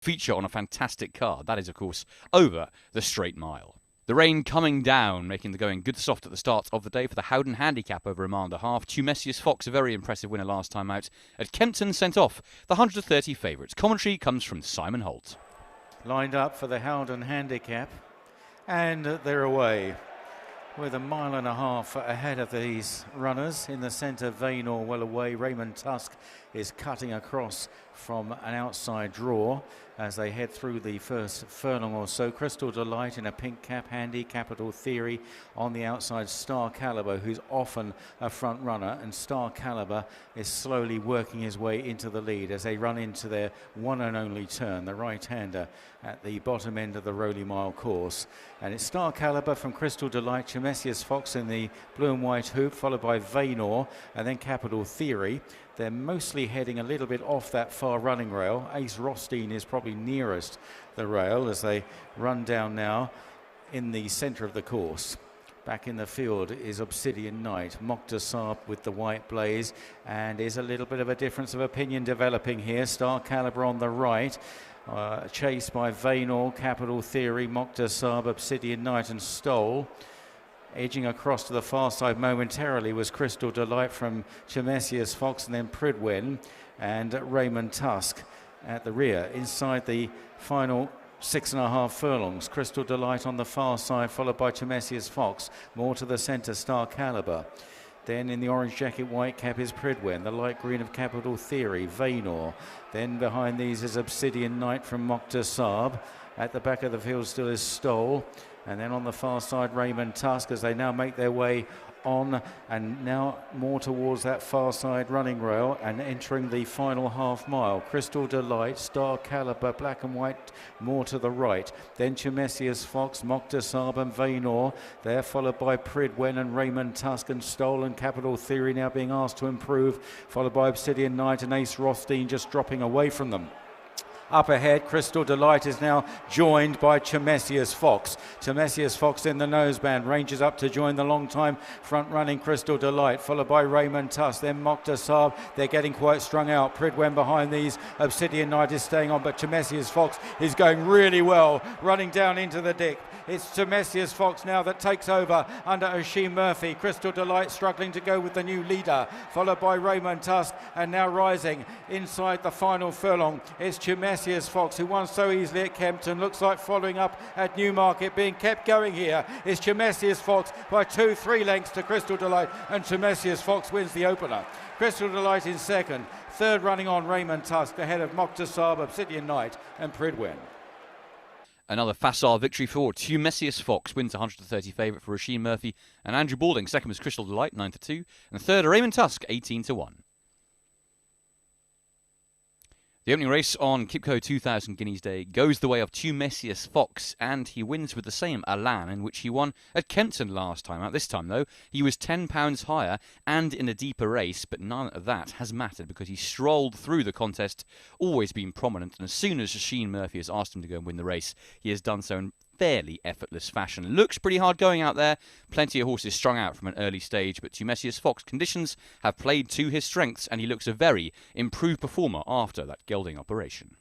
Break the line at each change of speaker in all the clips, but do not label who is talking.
feature on a fantastic card. That is, of course, Over the Straight Mile. The rain coming down, making the going good soft at the start of the day for the Howden Handicap over a mile and a half. Tumesius Fox, a very impressive winner last time out at Kempton, sent off the 130 favourites. Commentary comes from Simon Holt.
Lined up for the Howden Handicap, and they're away with a mile and a half ahead of these runners. In the centre, Vaynor well away. Raymond Tusk is cutting across from an outside draw as they head through the first furlong or so. Crystal Delight in a pink cap, handy. Capital Theory on the outside. Star Caliber, who's often a front runner, and Star Caliber is slowly working his way into the lead as they run into their one and only turn, the right-hander at the bottom end of the Rolly Mile course. And it's Star Caliber from Crystal Delight, Tumesius Fox in the blue and white hoop, followed by Vaynor and then Capital Theory. They're mostly heading a little bit off that far running rail. Ace Rothstein is probably nearest the rail as they run down now in the centre of the course. Back in the field is Obsidian Knight. Moktasar with the white blaze, and is a little bit of a difference of opinion developing here. Star Caliber on the right, chased by Vaynor, Capital Theory, Moktasar, Obsidian Knight and Stole. Edging across to the far side momentarily was Crystal Delight from Tumesius Fox, and then Pridwen and Raymond Tusk at the rear. Inside the final 6.5 furlongs, Crystal Delight on the far side, followed by Tumesius Fox. More to the centre, Star Caliber. Then in the orange jacket, white cap is Pridwen, the light green of Capital Theory, Vaynor. Then behind these is Obsidian Knight from Moktasar. At the back of the field still is Stole. And then on the far side, Raymond Tusk, as they now make their way on and now more towards that far side running rail and entering the final half mile. Crystal Delight, Star Caliber, black and white more to the right. Then Tumesius Fox, Moktasar and Vaynor. They're followed by Pridwen and Raymond Tusk and Stole and Capital Theory now being asked to improve. Followed by Obsidian Knight and Ace Rothstein just dropping away from them. Up ahead, Crystal Delight is now joined by Tumesius Fox. Tumesius Fox in the noseband, ranges up to join the long-time front-running Crystal Delight, followed by Raymond Tusk, then Moktasar. They're getting quite strung out. Pridwen behind these. Obsidian Knight is staying on, but Tumesius Fox is going really well, running down into the dip. It's Tumesius Fox now that takes over under Oisin Murphy. Crystal Delight struggling to go with the new leader, followed by Raymond Tusk, and now rising inside the final furlong. It's Tumesius Fox, who won so easily at Kempton, looks like following up at Newmarket, being kept going here. Is Tumesius Fox by 2-3 lengths to Crystal Delight, and Tumesius Fox wins the opener. Crystal Delight in second, third running on Raymond Tusk, ahead of Moktasar, Obsidian Knight and Pridwen.
Another facile victory for Tumesius Fox, wins 130 favourite for Oisin Murphy and Andrew Balding. Second was Crystal Delight, 9-2, and third Raymond Tusk, 18-1. The opening race on Kipco 2000 Guineas Day goes the way of Tumesius Fox, and he wins with the same elan in which he won at Kempton last time out. This time, though, he was £10 higher and in a deeper race, but none of that has mattered because he strolled through the contest, always been prominent, and as soon as Oisin Murphy has asked him to go and win the race, he has done so in fairly effortless fashion. Looks pretty hard going out there. Plenty of horses strung out from an early stage, but Tumesius Fox conditions have played to his strengths, and he looks a very improved performer after that gelding operation.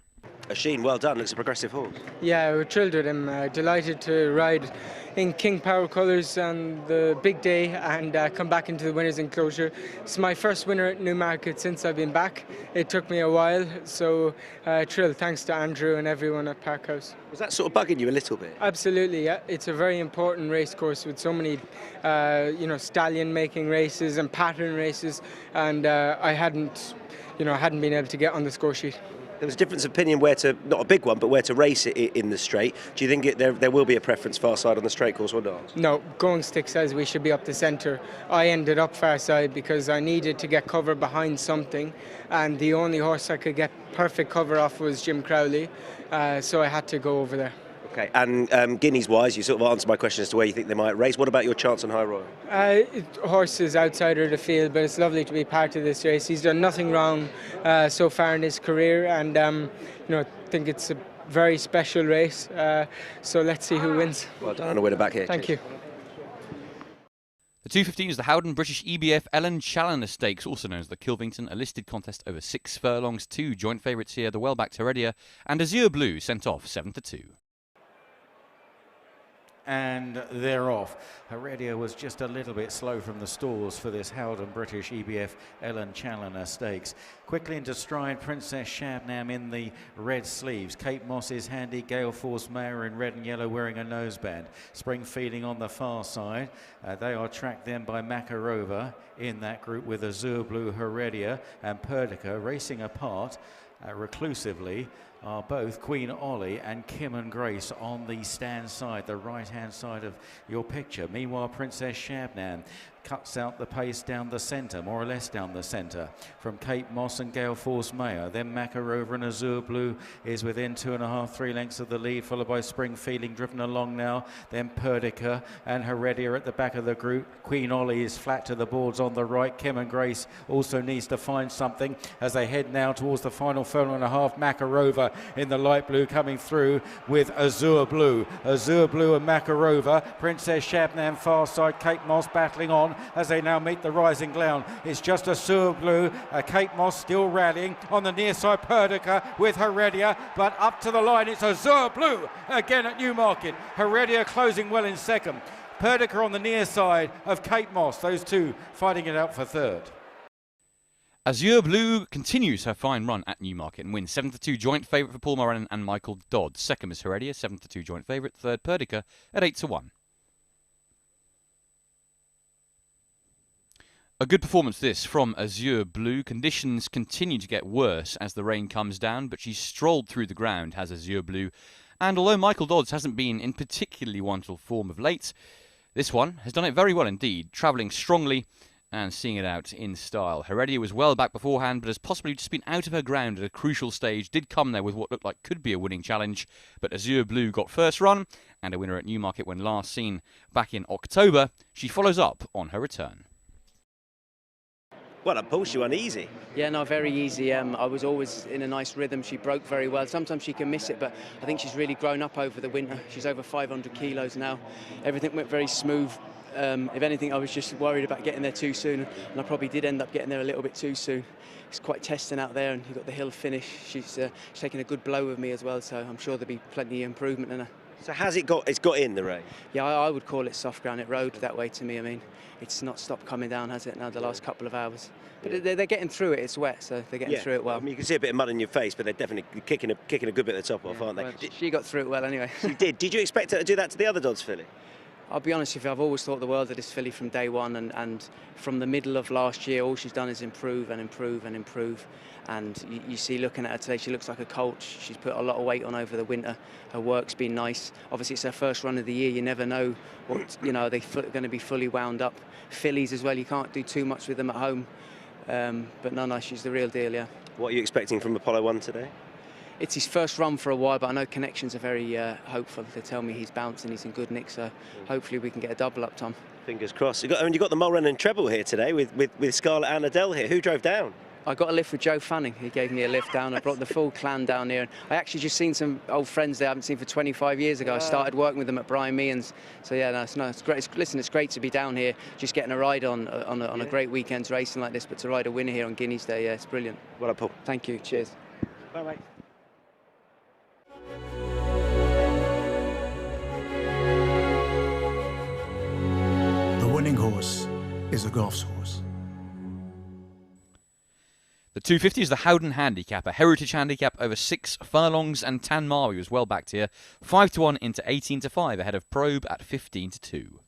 Oisin, well done. Looks a progressive horse.
Yeah, we're thrilled with him. Delighted to ride in King Power colours on the big day and come back into the winners' enclosure. It's my first winner at Newmarket since I've been back. It took me a while, so thrilled. Thanks to Andrew and everyone at Parkhouse.
Was that sort of bugging you a little bit?
Absolutely, yeah. It's a very important race course with so many, stallion-making races and pattern races, and I hadn't been able to get on the score sheet.
There was a difference of opinion where to, not a big one, but where to race it in the straight. Do you think there will be a preference far side on the straight course or not?
No, Going Stick says we should be up the centre. I ended up far side because I needed to get cover behind something, and the only horse I could get perfect cover off was Jim Crowley, so I had to go over there.
Okay, and Guineas-wise, you sort of answered my question as to where you think they might race. What about your chance on High Royal?
Horse is outsider of the field, but it's lovely to be part of this race. He's done nothing wrong so far in his career, and I think it's a very special race. So let's see who wins.
Well done on a winner back here.
Thank you.
The 215 is the Howden British EBF Ellen Challoner Stakes, also known as the Kilvington, a listed contest over 6 furlongs. 2 joint favourites here, the well-backed Heredia and Azure Blue, sent off 7-2.
And they're off. Heredia was just a little bit slow from the stalls for this Howden British EBF Ellen Challoner Stakes. Quickly into stride, Princess Shabnam in the red sleeves. Kate Moss is handy. Gale Force Mayor in red and yellow wearing a noseband. Spring Feeding on the far side. They are tracked then by MAKAROVA in that group with Azure Blue, Heredia and PERDIKA racing apart reclusively. Are both Queen Ollie and KIMNGRACE on the stand side, the right-hand side of your picture. Meanwhile, Princess Shabnam cuts out the pace down the centre, more or less down the centre, from Kate Moss and Gale Force Mayor. Then MAKAROVA and Azure Blue is within 2.5, 3 lengths of the lead, followed by Spring Feeling driven along now. Then PERDIKA and Heredia at the back of the group. Queen Ollie is flat to the boards on the right. KIMNGRACE also needs to find something as they head now towards the final furlong and a half. MAKAROVA in the light blue coming through with Azure Blue. Azure Blue and MAKAROVA. Princess Shabnam far side. Kate Moss battling on as they now meet the rising ground. It's just Azure Blue. Kate Moss still rallying on the near side. PERDIKA with Heredia, but up to the line it's Azure Blue again at Newmarket. Heredia closing well in second. PERDIKA on the near side of Kate Moss. Those two fighting it out for third.
Azure Blue continues her fine run at Newmarket and wins 7-2 joint favourite for Paul Moran and Michael Dodd. Second is Heredia, 7-2 joint favourite. Third PERDIKA at 8-1. A good performance this from Azure Blue. Conditions continue to get worse as the rain comes down, but she's strolled through the ground, has Azure Blue. And although Michael Dodds hasn't been in particularly wonderful form of late, this one has done it very well indeed, travelling strongly and seeing it out in style. Heredia was well back beforehand, but has possibly just been out of her ground at a crucial stage. Did come there with what looked like could be a winning challenge, but Azure Blue got first run and a winner at Newmarket when last seen back in October. She follows up on her return.
Well, Paul, she won easy.
Yeah, no, very easy. I was always in a nice rhythm. She broke very well. Sometimes she can miss it, but I think she's really grown up over the winter. She's over 500 kilos now. Everything went very smooth. If anything, I was just worried about getting there too soon, and I probably did end up getting there a little bit too soon. It's quite testing out there, and you've got the hill finish. She's taking a good blow with me as well, so I'm sure there'll be plenty of improvement in her.
So has it got? It's got in the rain.
Yeah, I would call it soft ground. It rode that way to me. I mean, it's not stopped coming down, has it? Now the last couple of hours, but they're getting through it. It's wet, so they're getting through it well.
I mean, you can see a bit of mud in your face, but they're definitely kicking a good bit of the top off, aren't they?
Well, she got through it well anyway.
She did. Did you expect her to do that to the other Dodds filly?
I'll be honest with you, I've always thought the world of this filly from day one, and from the middle of last year, all she's done is improve and improve and improve. And you see, looking at her today, she looks like a colt. She's put a lot of weight on over the winter. Her work's been nice. Obviously, it's her first run of the year. You never know what, they're going to be fully wound up. Fillies as well, you can't do too much with them at home. But no, she's the real deal, yeah.
What are you expecting from Apollo 1 today?
It's his first run for a while, but I know connections are very hopeful. They tell me he's bouncing, he's in good nick, so hopefully we can get a double up, Tom.
Fingers crossed. You've got the Mulren and Treble here today with Scarlett and Adele here. Who drove down?
I got a lift with Joe Fanning. He gave me a lift down. I brought the full clan down here. I actually just seen some old friends there I haven't seen for 25 years ago. I started working with them at Brian Meehan's. So yeah, it's great. It's great to be down here, just getting a ride on a great weekend's racing like this, but to ride a winner here on Guineas Day, yeah, it's brilliant.
Well done, Paul.
Thank you. Cheers.
Bye-bye.
The winning horse is a Goff's horse.
The 250 is the Howden Handicap, a heritage handicap over 6 furlongs, and Tanmari was well backed here. 5-1 into 18-5 ahead of Probe at 15-2.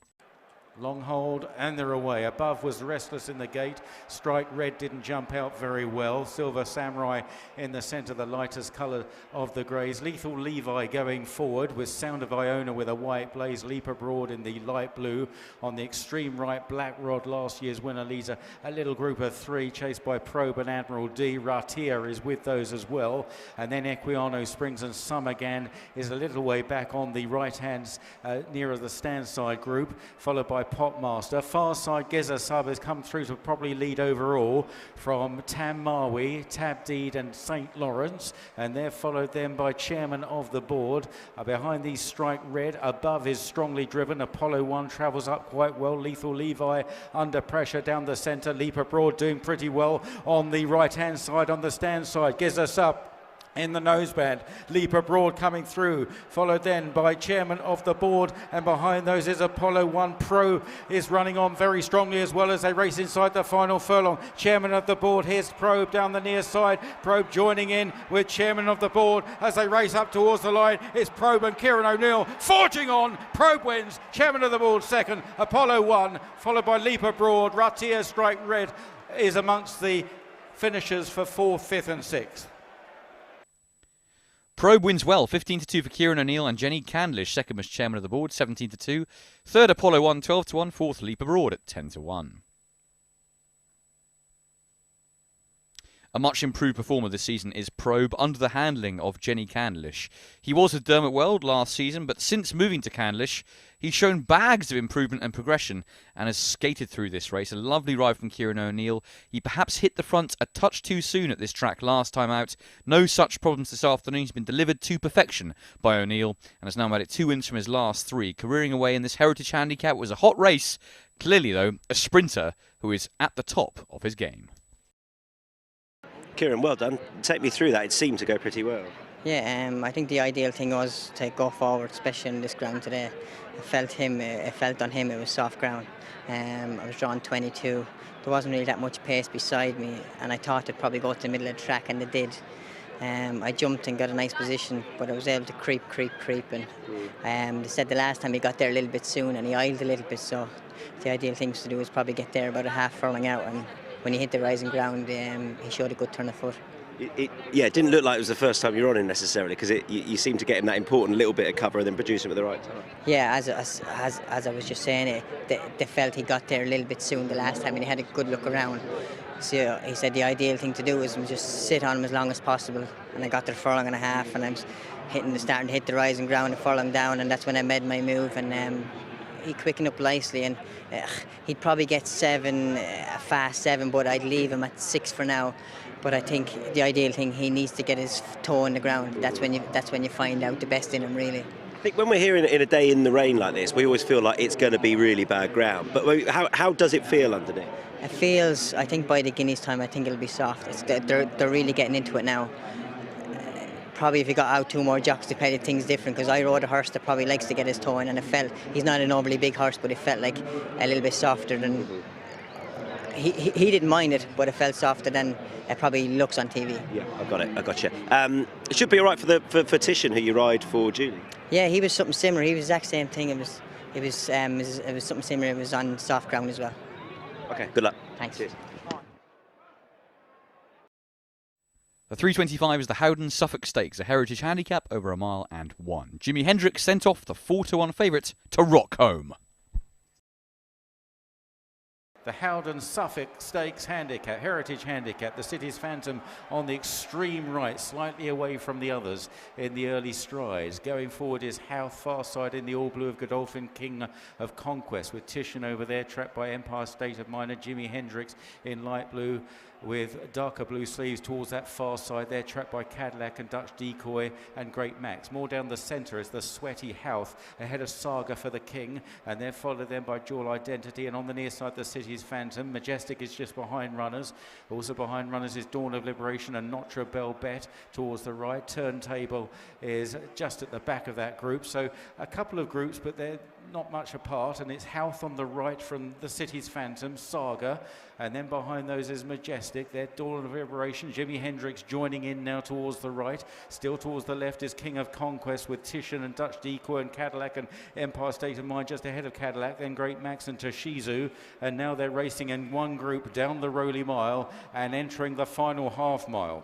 Long hold and they're away. Above was Restless in the gate. Strike Red didn't jump out very well. Silver Samurai in the centre, the lightest colour of the greys. Lethal Levi going forward with Sound of Iona with a white blaze. Leap Abroad in the light blue. On the extreme right, Blackrod, last year's winner, leads a little group of 3 chased by Probe and Admiral D. Ratia is with those as well. And then Equiano, Springs and Summergan is a little way back on the right hand nearer the stand side group, followed by Potmaster. Far side Geza Sub has come through to probably lead overall from Tam Marwi, Tabdeed and St. Lawrence, and they're followed then by Chairman of the Board. Behind these Strike Red, above is Strongly Driven. Apollo 1 travels up quite well. Lethal Levi under pressure down the centre. Leap Abroad doing pretty well on the right hand side, on the stand side. Geza Sub in the noseband. Leap Abroad coming through, followed then by Chairman of the Board, and behind those is Apollo 1 Pro is running on very strongly as well as they race inside the final furlong. Chairman of the Board, here's Probe down the near side. Probe joining in with Chairman of the Board as they race up towards the line. It's Probe and Kieran O'Neill forging on. Probe wins. Chairman of the Board second. Apollo 1 followed by Leap Abroad. Ratia Strike Red is amongst the finishers for 4th, 5th and 6th.
Probe wins well, 15-2 for Kieran O'Neill and Jenny Candlish. Second was Chairman of the Board, 17-2. Third, Apollo 1, 12-1. Fourth, Leap Abroad at 10-1. A much improved performer this season is Probe under the handling of Jenny Candlish. He was with Dermot Weld last season, but since moving to Candlish, he's shown bags of improvement and progression and has skated through this race. A lovely ride from Kieran O'Neill. He perhaps hit the front a touch too soon at this track last time out. No such problems this afternoon. He's been delivered to perfection by O'Neill and has now made it 2 wins from his last 3. Careering away in this Heritage Handicap. It was a hot race. Clearly, though, a sprinter who is at the top of his game.
Kieran, well done. Take me through that. It seemed to go pretty well.
Yeah, I think the ideal thing was to go forward, especially in this ground today. It felt on him it was soft ground. I was drawn 22. There wasn't really that much pace beside me, and I thought it'd probably go to the middle of the track, and it did. I jumped and got a nice position, but I was able to creep, and they said the last time he got there a little bit soon, and he idled a little bit, so the ideal thing to do was probably get there about a half furlong out, and when he hit the rising ground, he showed a good turn of foot.
It didn't look like it was the first time you were on him necessarily, because you seemed to get him that important little bit of cover and then produce him at the right time.
Yeah, as I was just saying, they felt he got there a little bit soon the last time, and he had a good look around. So he said the ideal thing to do was just sit on him as long as possible, and I got there furlong and a half, and I was starting to hit the rising ground and furlong down, and that's when I made my move, and he quickened up nicely, and he'd probably get 7, fast 7, but I'd leave him at 6 for now. But I think the ideal thing, he needs to get his toe in the ground. That's when you find out the best in him, really.
I think when we're here in a day in the rain like this, we always feel like it's going to be really bad ground. But how does it feel underneath?
It feels, I think by the Guineas time, I think it'll be soft. They're really getting into it now. Probably if he got out 2 more jocks to play the things different, because I rode a horse that probably likes to get his toe in, and it felt, he's not an overly big horse, but it felt like a little bit softer than, he didn't mind it, but it felt softer than it probably looks on TV.
Yeah, I got you. It should be all right for Titian, who you ride for Julie.
Yeah, he was something similar. He was the exact same thing. It was something similar. It was on soft ground as well.
Okay, good luck.
Thanks.
Cheers.
The 325 is the Howden Suffolk Stakes, a heritage handicap over 1 mile and 1. Jimi Hendrix sent off the 4-1 favourite to rock home.
The Howden Suffolk Stakes Handicap, Heritage Handicap, the City's Phantom on the extreme right, slightly away from the others in the early strides. Going forward is Howth, far side in the all blue of Godolphin, King of Conquest, with Titian over there, trapped by Empire State of Mind, Jimi Hendrix in light blue with darker blue sleeves towards that far side there, trapped by Cadillac and Dutch Decoy and Great Max. More down the centre is the sweaty Howth, ahead of Saga for the King, and they're followed then by Dual Identity, and on the near side the City's Phantom. Majestic is just behind runners. Also behind runners is Dawn of Liberation and Notre Belle Bet towards the right. Turntable is just at the back of that group. So a couple of groups, but they're not much apart, and it's Howth on the right from the City's Phantom, Saga, and then behind those is Majestic. They're Dawn of Liberation. Jimi Hendrix joining in now towards the right. Still towards the left is King of Conquest with Titian and Dutch Decoy and Cadillac and Empire State of Mind just ahead of Cadillac, then Great Max and Toshizu, and now they're racing in one group down the Rolly Mile and entering the final half mile.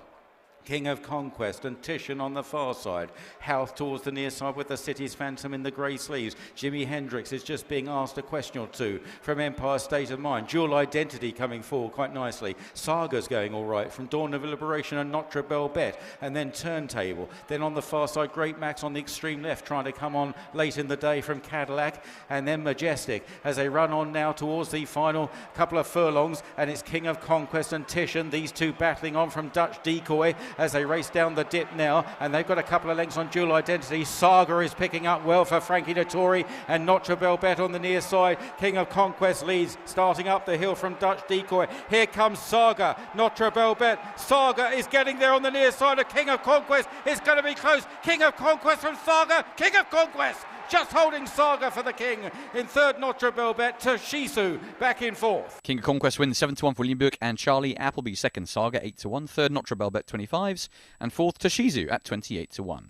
King of Conquest and Titian on the far side. Houth towards the near side with the City's Phantom in the grey sleeves. Jimi Hendrix is just being asked a question or two from Empire State of Mind. Dual Identity coming forward quite nicely. Saga's going all right from Dawn of Liberation and Notre Belle Bette. And then Turntable. Then on the far side, Great Max on the extreme left trying to come on late in the day from Cadillac. And then Majestic as they run on now towards the final couple of furlongs. And it's King of Conquest and Titian. These two battling on from Dutch Decoy as they race down the dip now, and they've got a couple of lengths on Dual Identity. Saga is picking up well for Frankie Dettori, and Notre Belle Bette on the near side. King of Conquest leads, starting up the hill from Dutch Decoy. Here comes Saga, Notre Belle Bette. Saga is getting there on the near side of King of Conquest. It's going to be close. King of Conquest from Saga. King of Conquest just holding Saga for the King. In third, Notre Belle Bette. Shisu back in fourth.
King of Conquest wins 7-1 for William Burke and Charlie Appleby. Second, Saga 8-1. Third, Notre Belle Bette 25s. And fourth, Toshizu at 28-1.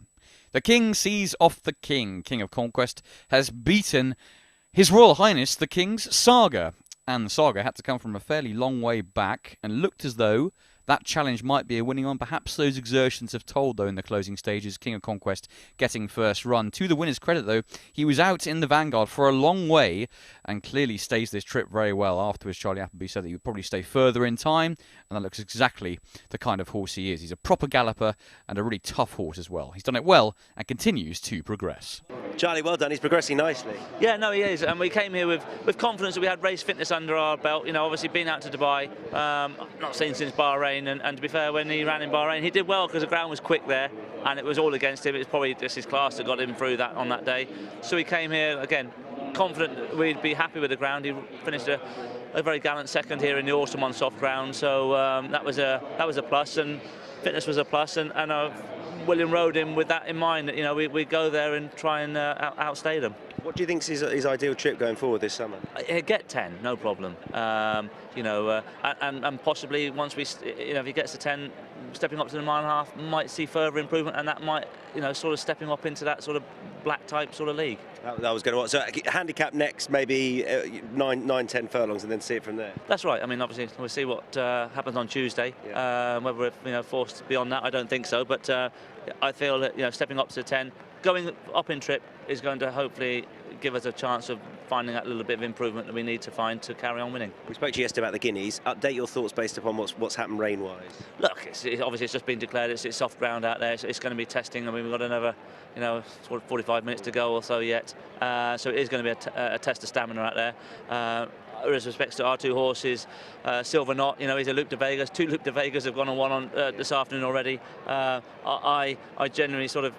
The King sees off the King. King of Conquest has beaten His Royal Highness the King's Saga. And the Saga had to come from a fairly long way back and looked as though that challenge might be a winning one. Perhaps those exertions have told, though, in the closing stages. King of Conquest getting first run. To the winner's credit, though, he was out in the vanguard for a long way and clearly stays this trip very well. Afterwards, Charlie Appleby said that he would probably stay further in time, and that looks exactly the kind of horse he is. He's a proper galloper and a really tough horse as well. He's done it well and continues to progress.
Charlie, well done. He's progressing nicely.
Yeah, no, he is. And we came here with confidence that we had race fitness under our belt. You know, obviously been out to Dubai, not seen since Bahrain. And to be fair, when he ran in Bahrain, he did well because the ground was quick there and it was all against him. It was probably just his class that got him through that on that day. So he came here, again, confident we'd be happy with the ground. He finished a very gallant second here in the autumn on soft ground. So that was a plus, and fitness was a plus. And William rode him with that in mind, that, you know, we go there and try and outstay them.
What do you think is his ideal trip going forward this summer?
He'll get 10, no problem. You know, and possibly once we, you know, if he gets to 10, stepping up to the mile and a half, might see further improvement, and that might, you know, sort of step him up into that sort of black type sort of league.
That was going to. So handicap next, maybe 9-10 furlongs, and then see it from there.
That's right. I mean, obviously we'll see what happens on Tuesday. Yeah. Whether we're, you know, forced beyond that, I don't think so. But I feel that, you know, stepping up to 10, going up in trip is going to hopefully give us a chance of finding that little bit of improvement that we need to find to carry on winning.
We spoke to you yesterday about the Guineas. Update your thoughts based upon what's happened rain-wise.
Look, obviously it's just been declared. It's soft ground out there. It's going to be testing. I mean, we've got another, you know, sort of 45 minutes to go or so yet. So it is going to be a test of stamina out there. With respect to our two horses, Silver Knot, you know, he's a Luke de Vegas. 2 Luke de Vegas have gone on one on this afternoon already. I generally sort of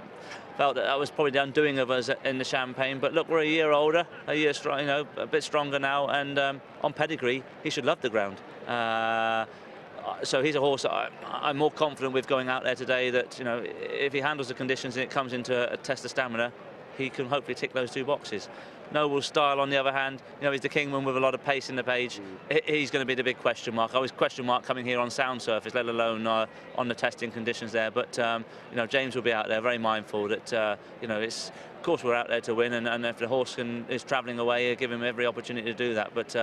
felt that was probably the undoing of us in the Champagne. But look, we're a year older, a year strong, you know, a bit stronger now, and on pedigree, he should love the ground. So he's a horse that I'm more confident with going out there today, that, you know, if he handles the conditions and it comes into a test of stamina, he can hopefully tick those 2 boxes. Noble Style, on the other hand, you know, he's the Kingman with a lot of pace in the page. He's going to be the big question mark. I was question mark coming here on sound surface, let alone on the testing conditions there. But you know, James will be out there, very mindful that you know, it's, of course we're out there to win, and if the horse is travelling away, give him every opportunity to do that. But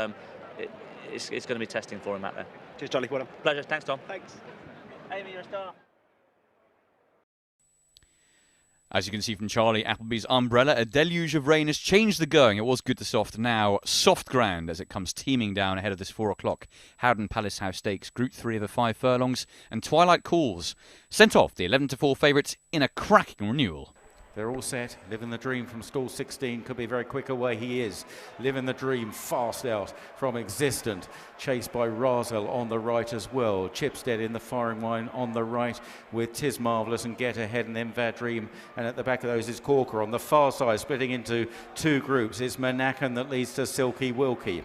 it's going to be testing for him out there.
Cheers, Charlie. Well done.
Pleasure. Thanks, Tom.
Thanks.
Amy, you're a star.
As you can see from Charlie Appleby's umbrella, a deluge of rain has changed the going. It was good to soft, now soft ground as it comes teeming down ahead of this 4 o'clock Howden Palace House Stakes, Group 3 of the 5 furlongs, and Twilight Calls sent off the 11-4 favourites in a cracking renewal.
They're all set. Living the Dream from stall 16. Could be very quick away. He is. Living the Dream fast out from Existent. Chased by RAASEL on the right as well. Chipstead in the firing line on the right with Tis Marvellous and Get Ahead, and then VADREAM. And at the back of those is Corker. On the far side, splitting into 2 groups, it's MANACCAN that leads to Silky Wilkie.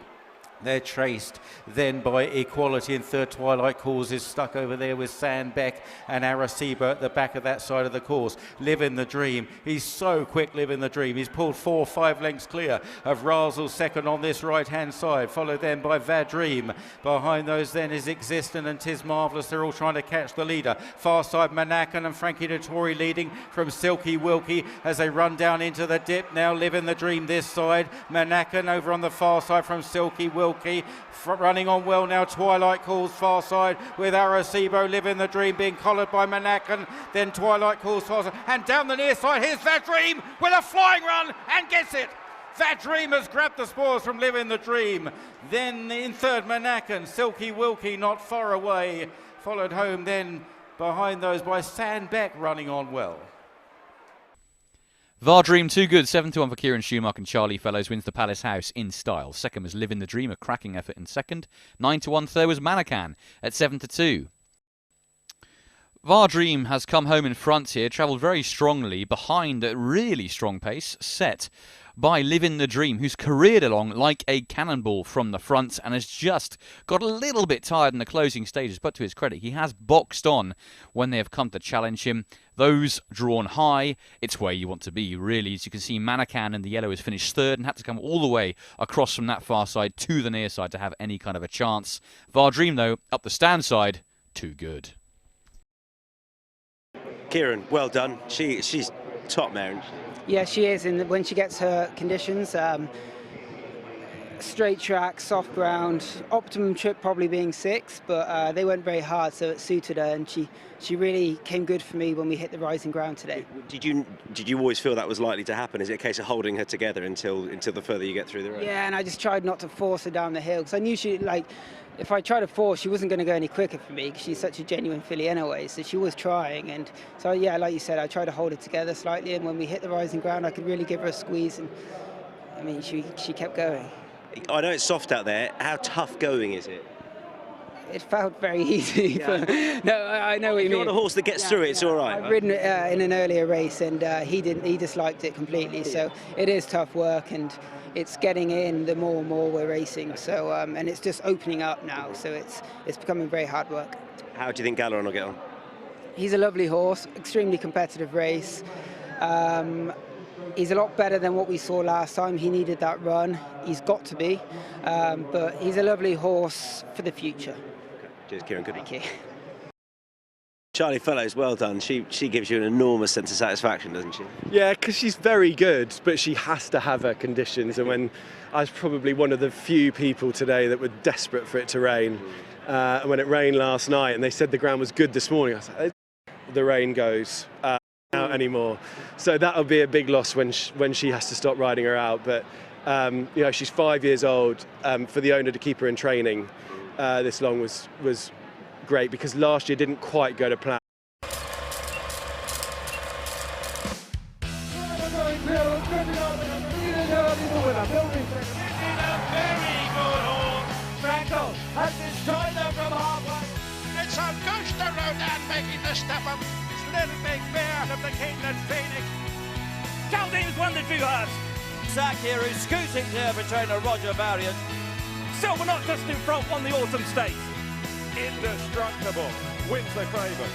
They're chased then by Equality, and third Twilight Calls is stuck over there with Sant and ARECIBO at the back of that side of the course. Living the Dream. He's so quick, Living the Dream. He's pulled 4 or 5 lengths clear of RAASEL second on this right-hand side, followed then by VADREAM. Behind those then is Existent and Tis Marvellous. They're all trying to catch the leader. Far side, MANACCAN and Frankie Dettori leading from Silky Wilkie as they run down into the dip. Now Living the Dream this side. MANACCAN over on the far side from Silky Wilkie. Wilkie. Running on well now, Twilight calls far side with ARECIBO, Living the Dream being collared by MANACCAN. Then Twilight calls far side, and down the near side, here's VADREAM with a flying run and gets it. VADREAM has grabbed the spoils from Living the Dream. Then in third, MANACCAN, Silky Wilkie not far away. Followed home then behind those by Sant running on well.
VADREAM too good, 7-1 for Kieran Schumacher, and Charlie Fellows wins the Palace House in style. Second was Living the Dream, a cracking effort in second. 9-1 third was MANACCAN at 7-2. VADREAM has come home in front here, travelled very strongly behind a really strong pace, set by Living the Dream, who's careered along like a cannonball from the front and has just got a little bit tired in the closing stages, but to his credit, he has boxed on when they have come to challenge him. Those drawn high, it's where you want to be, really. As you can see, MANACCAN in the yellow has finished third and had to come all the way across from that far side to the near side to have any kind of a chance. VADREAM, though, up the stand side, too good.
Kieran, well done. She's top mare, isn't she?
Yeah, she is, and when she gets her conditions, straight track, soft ground, optimum trip probably being 6, but they went very hard, so it suited her, and she really came good for me when we hit the rising ground today.
Did you always feel that was likely to happen? Is it a case of holding her together until the further you get through the race?
Yeah, and I just tried not to force her down the hill, because I knew she, like, if I tried to force, she wasn't going to go any quicker for me, because she's such a genuine filly anyway, so she was trying, and so yeah, like you said, I tried to hold it together slightly, and when we hit the rising ground, I could really give her a squeeze, and I mean, she kept going.
I know it's soft out there. How tough going is it?
It felt very easy.
Yeah.
No, I know what you mean.
If you're on a horse that gets through it, it's all right.
I've ridden in an earlier race, and he disliked it completely. So it is tough work, and it's getting in the more and more we're racing. So and it's just opening up now. So it's becoming very hard work.
How do you think Galeron will get on?
He's a lovely horse, extremely competitive race. He's a lot better than what we saw last time. He needed that run. He's got to be. But he's a lovely horse for the future.
Okay. Cheers, Kieran. Good luck.
Thank you.
Charlie Fellows, well done. She gives you an enormous sense of satisfaction, doesn't she?
Yeah, because she's very good, but she has to have her conditions. And when I was probably one of the few people today that were desperate for it to rain. And when it rained last night, and they said the ground was good this morning, I was like, the rain goes. Out anymore, so that'll be a big loss when she has to stop riding her out. But you know, she's 5 years old. For the owner to keep her in training this long was great, because last year didn't quite go to plan.
It's Augusta Rodan making the step up. Little Big Bear of the Kingland Phoenix.
Chaldean's won the Chazz.
Zach here is scooting clear for trainer Roger Varian.
Silver not just in front on the autumn stakes.
Indestructible wins the Craven.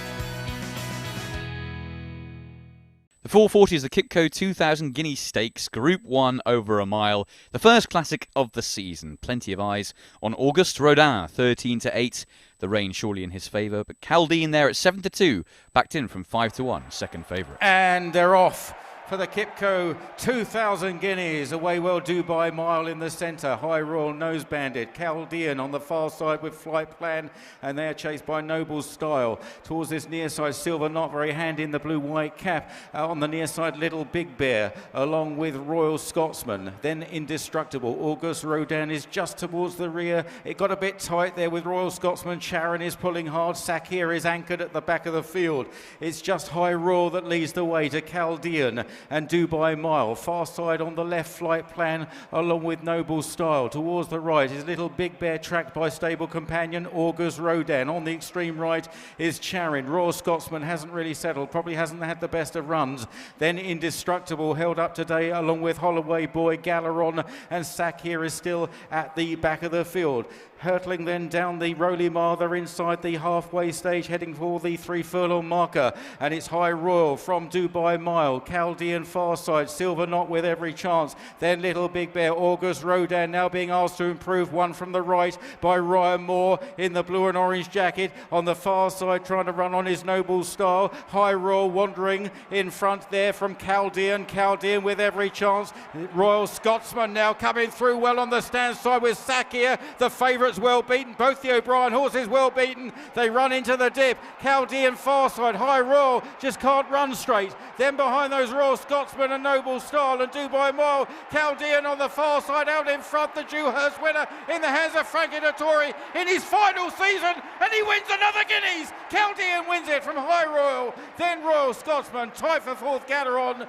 The 440 is the Kipco 2000 Guinea Stakes, Group 1 over a mile. The first classic of the season. Plenty of eyes on Auguste Rodin, 13-8. The rain surely in his favour, but Chaldean there at 7-2, backed in from 5-1, second favourite.
And they're off for the Kipco 2000 Guineas. Away well Dubai Mile in the centre. High Royal Nose Bandit. Chaldean on the far side with Flight Plan, and they're chased by Noble Style. Towards this near side, Silver Not very handy in the blue-white cap. On the near side, Little Big Bear, along with Royal Scotsman. Then Indestructible. Auguste Rodin is just towards the rear. It got a bit tight there with Royal Scotsman. Charon is pulling hard. Sakir is anchored at the back of the field. It's just High Royal that leads the way to Chaldean and Dubai Mile. Far side on the left, Flight Plan, along with Noble Style. Towards the right is Little Big Bear, tracked by stable companion Auguste Rodin. On the extreme right is Charon. Royal Scotsman hasn't really settled, probably hasn't had the best of runs. Then Indestructible held up today, along with Holloway Boy, Galeron, and Sakir is still at the back of the field. Hurtling then down the Roly Mile, they're inside the halfway stage, heading for the 3 furlong marker. And it's High Royal from Dubai Mile, Chaldean far side, Silver Knot with every chance. Then Little Big Bear, August Rodan now being asked to improve, one from the right by Ryan Moore in the blue and orange jacket. On the far side, trying to run on his noble style. High Royal wandering in front there from Chaldean. Chaldean with every chance. Royal Scotsman now coming through well on the stand side with Sakia, the favourite well beaten, both the O'Brien horses well beaten. They run into the dip. Chaldean far side, High Royal just can't run straight. Then behind those Royal Scotsman and Noble Style and Dubai Mile. Chaldean on the far side, out in front, the Dewhurst winner in the hands of Frankie Dettori in his final season, and he wins another Guineas. Chaldean wins it from High Royal, then Royal Scotsman, tied for fourth Gateron,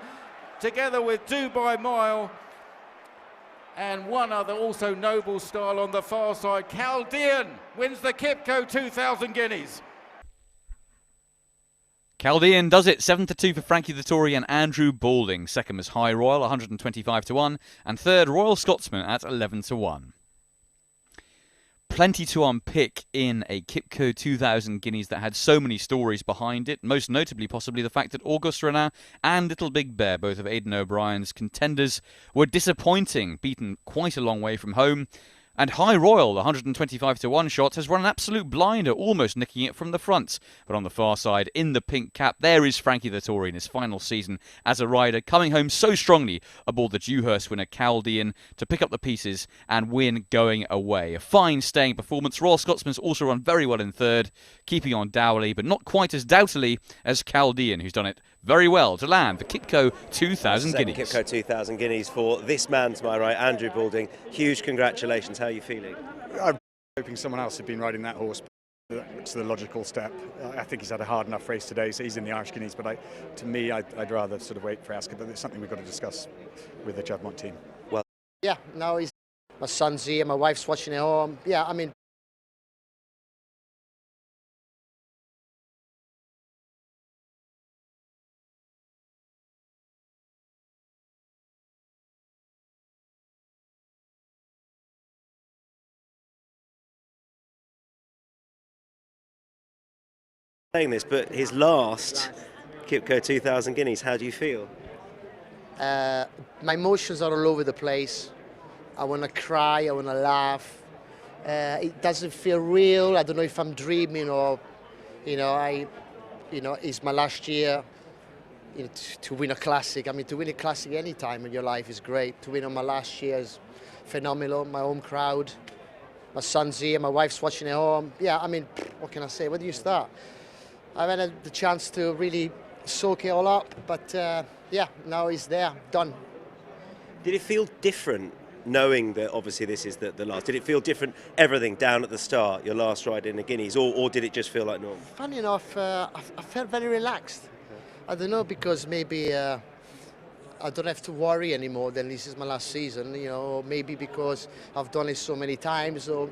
together with Dubai Mile. And one other, also Noble Style on the far side. Chaldean wins the Kipco 2,000 Guineas.
Chaldean does it, 7-2 for Frankie Dettori and Andrew Balding. Second was High Royal, 125-1, and third Royal Scotsman at 11-1. Plenty to unpick in a Kipco 2000 Guineas that had so many stories behind it, most notably possibly the fact that Auguste Renard and Little Big Bear, both of Aidan O'Brien's contenders, were disappointing, beaten quite a long way from home. And High Royal, the 125-1 shot, has run an absolute blinder, almost nicking it from the front. But on the far side, in the pink cap, there is Frankie Dettori in his final season as a rider, coming home so strongly aboard the Dewhurst winner Chaldean to pick up the pieces and win going away. A fine staying performance. Royal Scotsman's also run very well in third, keeping on dourly, but not quite as doubtily as Chaldean, who's done it very well to land the Kipco 2000 Guineas.
Kipco 2000 Guineas for this man to my right, Andrew Balding. Huge congratulations. How are you feeling?
I'm hoping someone else had been riding that horse. It's the logical step. I think he's had a hard enough race today, so he's in the Irish Guineas, but to me, I'd rather sort of wait for Ascot, but it's something we've got to discuss with the Chavmont team.
Well,
yeah, now my son's here, my wife's watching at home. Yeah, I mean,
saying this, but his last Kipco 2000 Guineas, how do you feel?
my emotions are all over the place. I want to cry, I want to laugh. It doesn't feel real. I don't know if I'm dreaming or, it's my last year to win a classic. I mean, to win a classic any time in your life is great. To win on my last year is phenomenal. My home crowd, my son's here, my wife's watching at home. Yeah, I mean, what can I say? Where do you start? I've had the chance to really soak it all up, but yeah, now it's there, done.
Did it feel different knowing that obviously this is the last? Did it feel different, everything down at the start, your last ride in the Guineas, or did it just feel like normal?
Funny enough, I felt very relaxed. I don't know, because maybe I don't have to worry anymore, then this is my last season, or maybe because I've done it so many times, or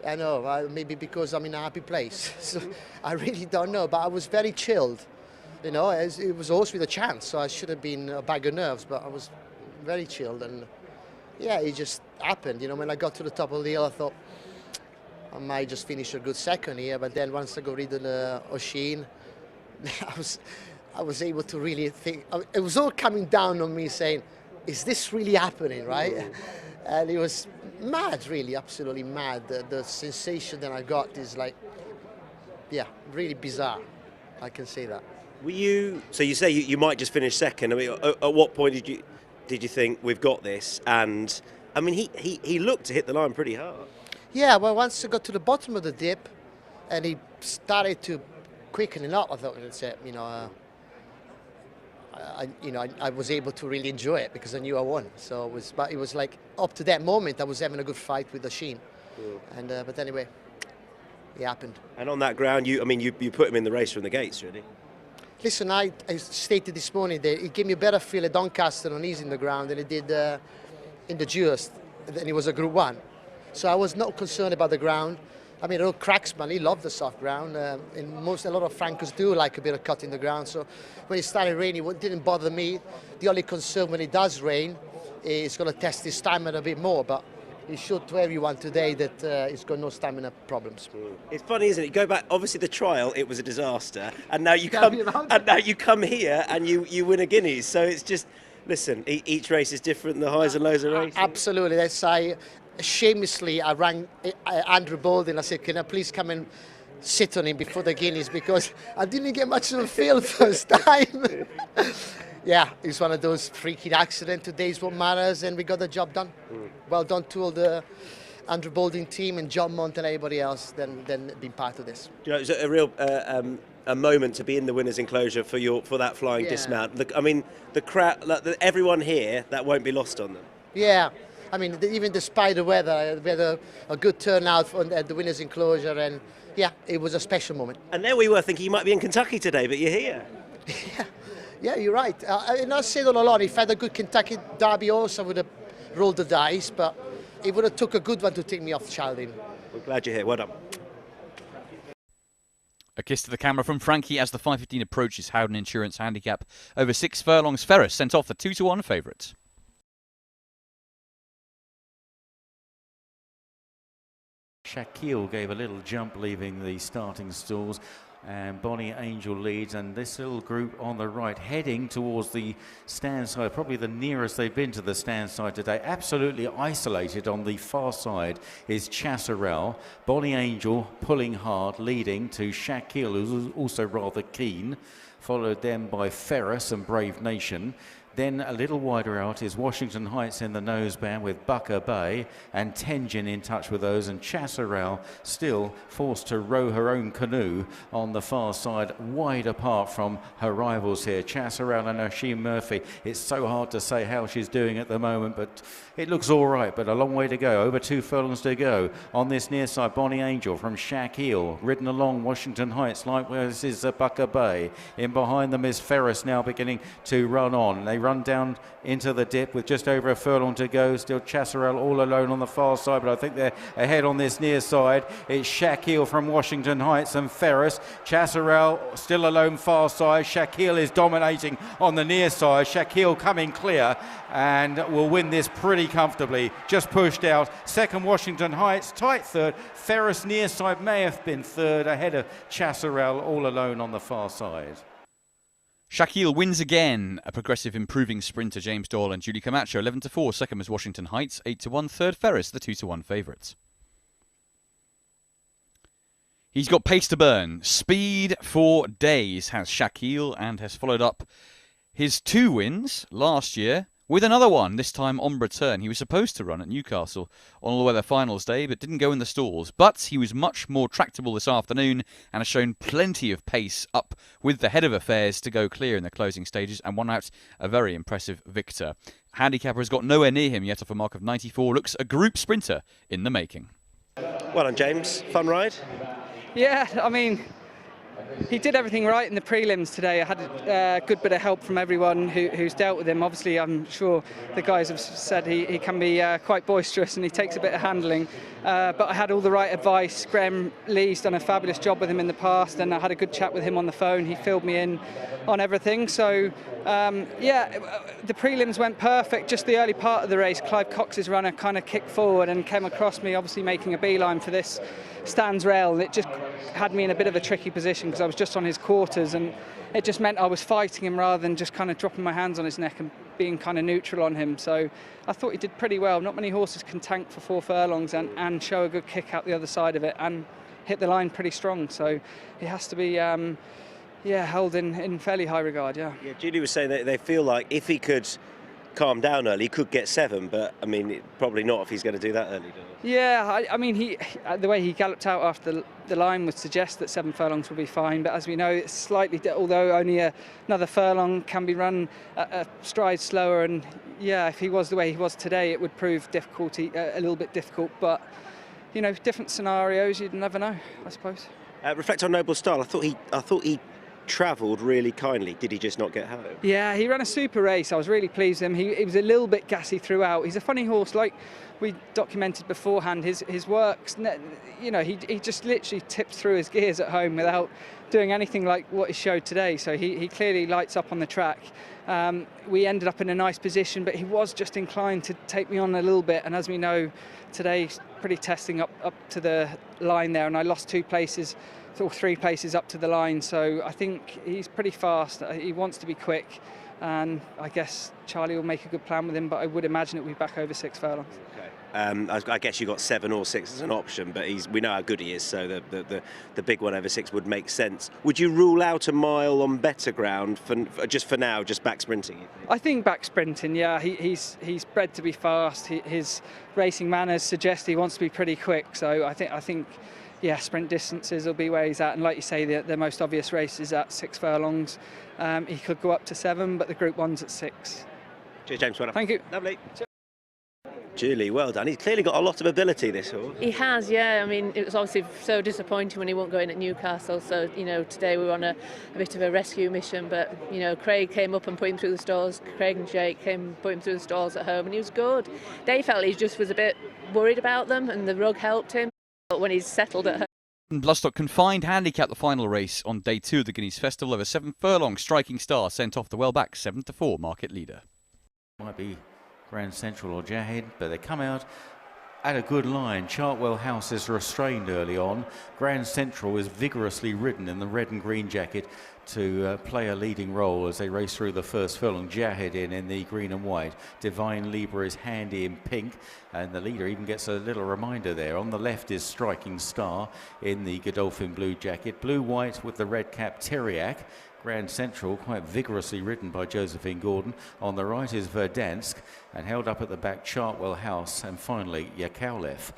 I know, maybe because I'm in a happy place. So I really don't know, but I was very chilled. It was always with a chance, so I should have been a bag of nerves, but I was very chilled, and yeah, it just happened. When I got to the top of the hill, I thought I might just finish a good second here, but then once I got rid of the O'Sheen, I was able to really think. It was all coming down on me saying, is this really happening, right? And it was mad, really, absolutely mad. The sensation that I got is like, yeah, really bizarre. I can say that.
Were you? So you say you might just finish second. I mean, at what point did you think we've got this? And I mean, he looked to hit the line pretty hard.
Yeah, well, once I got to the bottom of the dip, and he started to quicken it up, I thought that's it. I was able to really enjoy it because I knew I won. So it was like up to that moment I was having a good fight with O'Sheen. And but anyway, it happened.
And on that ground, you put him in the race from the gates, really.
Listen, I stated this morning that it gave me a better feel at Doncaster on ease in the ground than it did in the Dewhurst, and it was a Group 1. So I was not concerned about the ground. I mean, old Cracksman, he loved the soft ground, and a lot of Frankers do like a bit of cut in the ground. So when it started raining, it didn't bother me. The only concern when it does rain is going to test his stamina a bit more. But he showed to everyone today that he's got no stamina problems.
It's funny, isn't it? You go back. Obviously, the trial it was a disaster, and now you come here and you win a Guineas. So it's just, listen, each race is different. The highs and lows of racing.
Absolutely. That's shamelessly I rang Andrew Baldwin. I said, "Can I please come and sit on him before the Guineas, because I didn't get much of a feel first time." Yeah, it's one of those freaky accidents. Today's what matters, and we got the job done. Well done to all the Andrew Baldwin team and John Mont and everybody else then being part of this.
You know, it's a real a moment to be in the winners' enclosure for that flying dismount. I mean, the crowd, everyone here, that won't be lost on them.
Yeah. I mean, even despite the weather, we had a good turnout at the winners' enclosure, and yeah, it was a special moment.
And there we were thinking you might be in Kentucky today, but you're here.
Yeah, you're right. And I said all along, if I had a good Kentucky Derby horse, I would have rolled the dice, but it would have took a good one to take me off Chaldin.
We're glad you're here. Well done.
A kiss to the camera from Frankie as the 5:15 approaches Howden Insurance Handicap. Over 6 furlongs, Ferris sent off the 2-1 favourite.
Shaquille gave a little jump leaving the starting stalls, and Bonnie Angel leads, and this little group on the right heading towards the stand side, probably the nearest they've been to the stand side today. Absolutely isolated on the far side is Chasserelle. Bonnie Angel pulling hard, leading to Shaquille, who's also rather keen, followed then by Ferris and Brave Nation. Then a little wider out is Washington Heights in the noseband with Bucker Bay, and Tenjin in touch with those, and Chasserelle still forced to row her own canoe on the far side, wide apart from her rivals here. Chasserelle and Oisin Murphy, it's so hard to say how she's doing at the moment, but it looks all right, but a long way to go. Over 2 furlongs to go. On this near side, Bonnie Angel from Shaquille, ridden along Washington Heights, likewise is Bucker Bay. In behind them is Ferris now beginning to run on. They run down into the dip with just over a furlong to go. Still Chasserelle all alone on the far side, but I think they're ahead on this near side. It's Shaquille from Washington Heights and Ferris. Chasserelle still alone far side. Shaquille is dominating on the near side. Shaquille coming clear and will win this pretty comfortably. Just pushed out. Second Washington Heights, tight third. Ferris near side may have been third, ahead of Chasserelle all alone on the far side.
Shaquille wins again. A progressive improving sprinter, James Doyle and Julie Camacho. 11-4. Second was Washington Heights. 8-1. Third, Ferris, the 2-1 favourites. He's got pace to burn. Speed for days has Shaquille, and has followed up his 2 wins last year with another one, this time on return. He was supposed to run at Newcastle on all-weather finals day, but didn't go in the stalls. But he was much more tractable this afternoon and has shown plenty of pace up with the head of affairs to go clear in the closing stages and won out a very impressive victor. Handicapper has got nowhere near him yet off a mark of 94. Looks a group sprinter in the making.
Well done, James. Fun ride?
Yeah, I mean, he did everything right in the prelims today. I had a good bit of help from everyone who's dealt with him. Obviously, I'm sure the guys have said he can be quite boisterous and he takes a bit of handling. But I had all the right advice. Graham Lee's done a fabulous job with him in the past, and I had a good chat with him on the phone. He filled me in on everything. So, yeah, the prelims went perfect. Just the early part of the race, Clive Cox's runner kind of kicked forward and came across me, obviously making a beeline for this stands rail, and it just had me in a bit of a tricky position because I was just on his quarters, and it just meant I was fighting him rather than just kind of dropping my hands on his neck and being kind of neutral on him. So I thought he did pretty well. Not many horses can tank for 4 furlongs and show a good kick out the other side of it and hit the line pretty strong. So he has to be held in fairly high regard. Yeah,
Julie was saying that they feel like if he could calm down early, he could get 7, but I mean, probably not if he's going to do that early.
Yeah, I mean, the way he galloped out after the line would suggest that 7 furlongs will be fine, but as we know, it's slightly, although only another furlong can be run a stride slower, and yeah, if he was the way he was today, it would prove a little bit difficult, but you know, different scenarios, you'd never know, I suppose.
Reflect on Noble Style. I thought he travelled really kindly. Did he just not get home?
Yeah, he ran a super race. I was really pleased with him. He was a little bit gassy throughout. He's a funny horse, like we documented beforehand. His works, you know, he just literally tipped through his gears at home without
doing anything like what he showed today. So he clearly lights up on the track. We ended up in a nice position, but he was just inclined to take me on a little bit. And as we know, today pretty testing up to the line there, and I lost 2 places, or 3 places up to the line. So I think he's pretty fast. He wants to be quick, and I guess Charlie will make a good plan with him, but I would imagine it will be back over 6 furlongs.
Okay. I guess you got 7 or 6 as an option, but we know how good he is, so the big one over 6 would make sense. Would you rule out a mile on better ground for now, just back sprinting?
I think back sprinting, yeah. He's bred to be fast. His racing manners suggest he wants to be pretty quick, so I think yeah, sprint distances will be where he's at, and like you say, the most obvious race is at 6 furlongs. He could go up to 7, but the Group 1's at 6.
Cheers, James. Well done.
Thank you.
Lovely. Julie, well done. He's clearly got a lot of ability, this horse.
He has, yeah. I mean, it was obviously so disappointing when he won't go in at Newcastle. So, you know, today we were on a bit of a rescue mission. But, you know, Craig came up and put him through the stalls. Craig and Jake put him through the stalls at home, and he was good. They felt he just was a bit worried about them, and the rug helped him. But when he's settled at home.
Bloodstock Confined handicap the final race on day 2 of the Guineas Festival over 7 furlongs. Striking Star sent off the well back 7-4 market leader.
Might be Grand Central or Jahed, but they come out at a good line. Chartwell House is restrained early on. Grand Central is vigorously ridden in the red and green jacket to play a leading role as they race through the first furlong. Jahed in the green and white. Divine Libra is handy in pink, and the leader even gets a little reminder there. On the left is Striking Star in the Godolphin blue jacket. Blue-white with the red cap, Teriak. Grand Central, quite vigorously ridden by Josephine Gordon. On the right is Verdansk, and held up at the back, Chartwell House, and finally Yakovlev.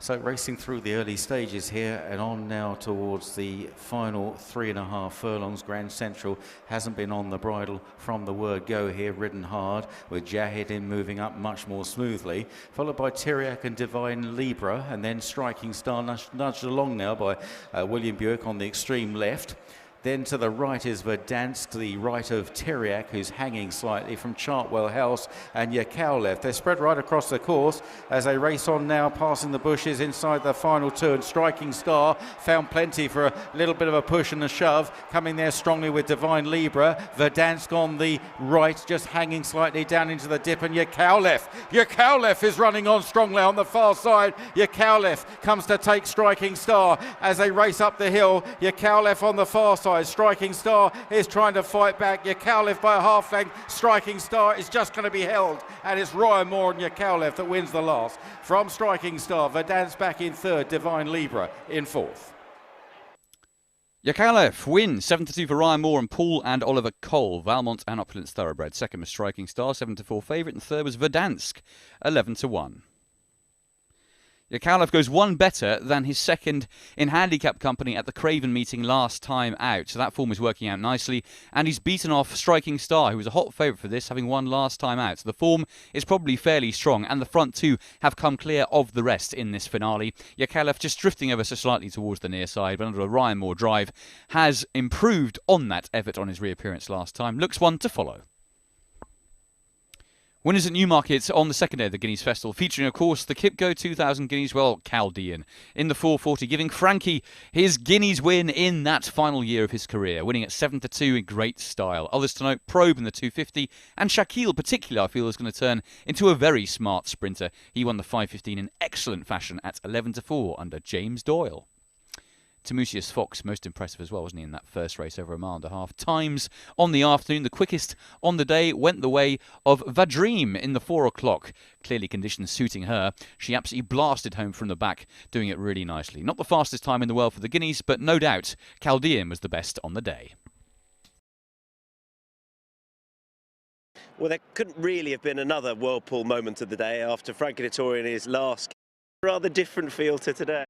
So racing through the early stages here and on now towards the final 3.5 furlongs. Grand Central hasn't been on the bridle from the word go here, ridden hard, with Jahedin moving up much more smoothly, followed by Teriak and Divine Libra, and then Striking Star nudged along now by William Buick on the extreme left. Then to the right is Verdansk, to the right of Teriak, who's hanging slightly from Chartwell House and Yakovlev. They're spread right across the course as they race on now, passing the bushes inside the final turn. Striking Star found plenty for a little bit of a push and a shove, coming there strongly with Divine Libra. Verdansk on the right, just hanging slightly down into the dip, and Yakovlev is running on strongly on the far side. Yakovlev comes to take Striking Star as they race up the hill. Yakovlev on the far side. Striking Star is trying to fight back. Yakovlev by a half length. Striking Star is just going to be held, and it's Ryan Moore and Yakovlev that wins the last. From Striking Star, Verdansk back in 3rd, Divine Libra in 4th.
Yakovlev wins 7-2 for Ryan Moore and Paul and Oliver Cole. Valmont and Opulence Thoroughbred. 2nd was Striking Star, 7-4 favourite, and 3rd was Verdansk, 11-1. Yakovlev goes 1 better than his 2nd in handicap company at the Craven meeting last time out. So that form is working out nicely. And he's beaten off Striking Star, who was a hot favourite for this, having won last time out. So the form is probably fairly strong. And the front 2 have come clear of the rest in this finale. Yakovlev just drifting ever so slightly towards the near side, but under a Ryan Moore drive, has improved on that effort on his reappearance last time. Looks one to follow. Winners at Newmarket on the 2nd day of the Guineas Festival, featuring, of course, the KIPCO 2000 Guineas, well, Chaldean, in the 440, giving Frankie his Guineas win in that final year of his career, winning at 7-2 in great style. Others to note, Probe in the 250, and Shaquille, particularly, I feel, is going to turn into a very smart sprinter. He won the 515 in excellent fashion at 11-4 under James Doyle. Timusius Fox, most impressive as well, wasn't he, in that first race over 1.5 miles. Times on the afternoon, the quickest on the day, went the way of VADREAM in the 4 o'clock. Clearly conditions suiting her. She absolutely blasted home from the back, doing it really nicely. Not the fastest time in the world for the Guineas, but no doubt Chaldean was the best on the day.
Well, there couldn't really have been another whirlpool moment of the day after Frankie Dettori in his last rather different feel to today.